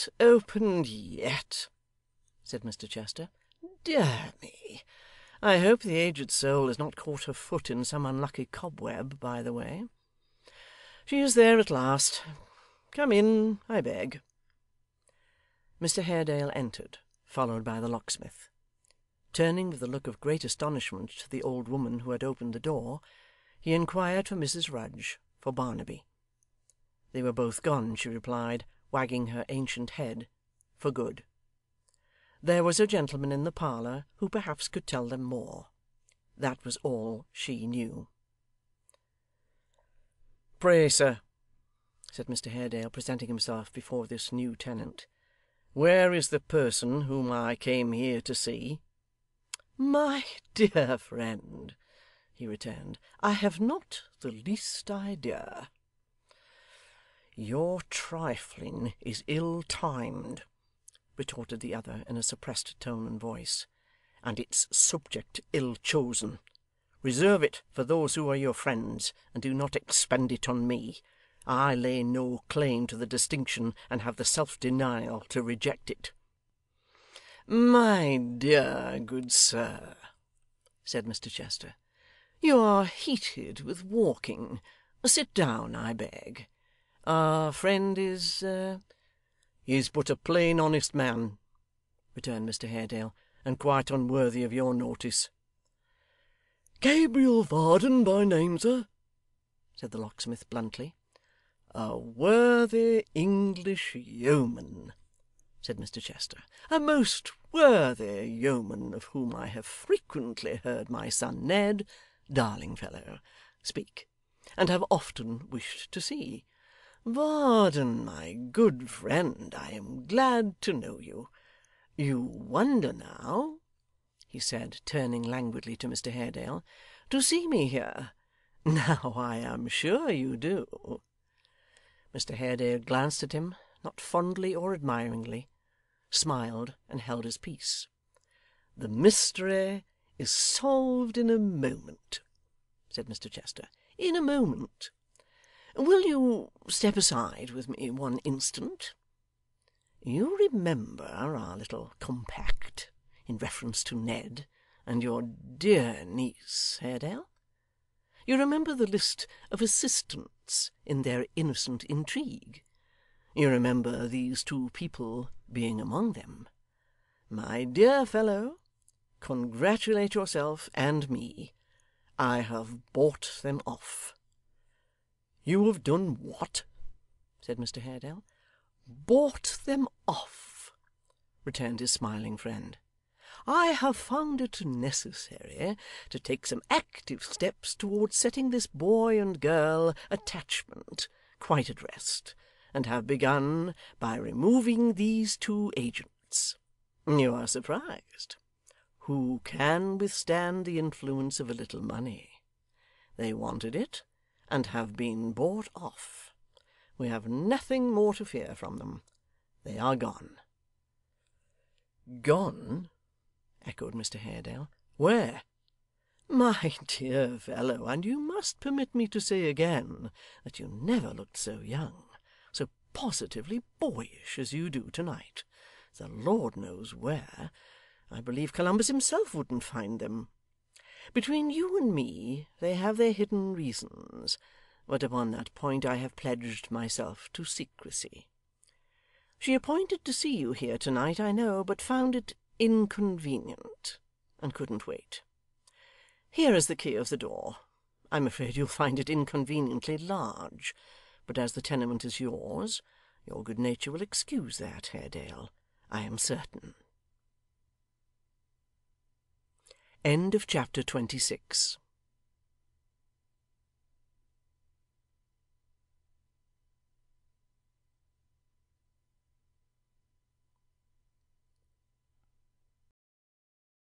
not opened yet,' said Mr Chester. 'Dear me! I hope the aged soul has not caught her foot in some unlucky cobweb by the way. She is there at last. Come in, I beg.' Mr Haredale entered, followed by the locksmith. Turning with a look of great astonishment to the old woman who had opened the door, he inquired for Mrs Rudge, for Barnaby. They were both gone, she replied, wagging her ancient head, for good. There was a gentleman in the parlour who perhaps could tell them more. That was all she knew. 'Pray, sir,' said Mr Haredale, presenting himself before this new tenant, 'where is the person whom I came here to see?' 'My dear friend,' he returned, 'I have not the least idea.' 'Your trifling is ill-timed,' retorted the other in a suppressed tone and voice, 'and its subject ill-chosen. Reserve it for those who are your friends, and do not expend it on me. I lay no claim to the distinction, and have the self-denial to reject it.' 'My dear good sir,' said Mr Chester, 'you are heated with walking. Sit down, I beg. Our friend is ' 'Is but a plain honest man,' returned Mr Haredale, 'and quite unworthy of your notice.' 'Gabriel Varden by name, sir,' said the locksmith bluntly. 'A worthy English yeoman,' said Mr Chester, 'a most worthy yeoman, of whom I have frequently heard my son Ned, darling fellow, speak, and have often wished to see. Varden, my good friend, I am glad to know you. You wonder now,' he said, turning languidly to Mr Haredale, 'to see me here. Now I am sure you do.' Mr Haredale glanced at him, not fondly or admiringly, smiled, and held his peace. 'The mystery is solved in a moment,' said Mr Chester. 'In a moment. Will you step aside with me one instant? You remember our little compact in reference to Ned and your dear niece, Haredale? You remember the list of assistants in their innocent intrigue? You remember these two people being among them? My dear fellow, congratulate yourself and me. I have bought them off.' 'You have done what?' said Mr Haredale. 'Bought them off,' returned his smiling friend. 'I have found it necessary to take some active steps towards setting this boy and girl attachment quite at rest, and have begun by removing these two agents. You are surprised. Who can withstand the influence of a little money? They wanted it, and have been bought off. We have nothing more to fear from them. They are gone.' 'Gone?' echoed Mr Haredale. 'Where?' 'My dear fellow, and you must permit me to say again, that you never looked so young, so positively boyish as you do to-night. The Lord knows where. I believe Columbus himself wouldn't find them. Between you and me, they have their hidden reasons, but upon that point I have pledged myself to secrecy. She appointed to see you here to-night, I know, but found it inconvenient, and couldn't wait. Here is the key of the door. I'm afraid you'll find it inconveniently large, but as the tenement is yours, your good nature will excuse that, Haredale, I am certain. End of chapter 26.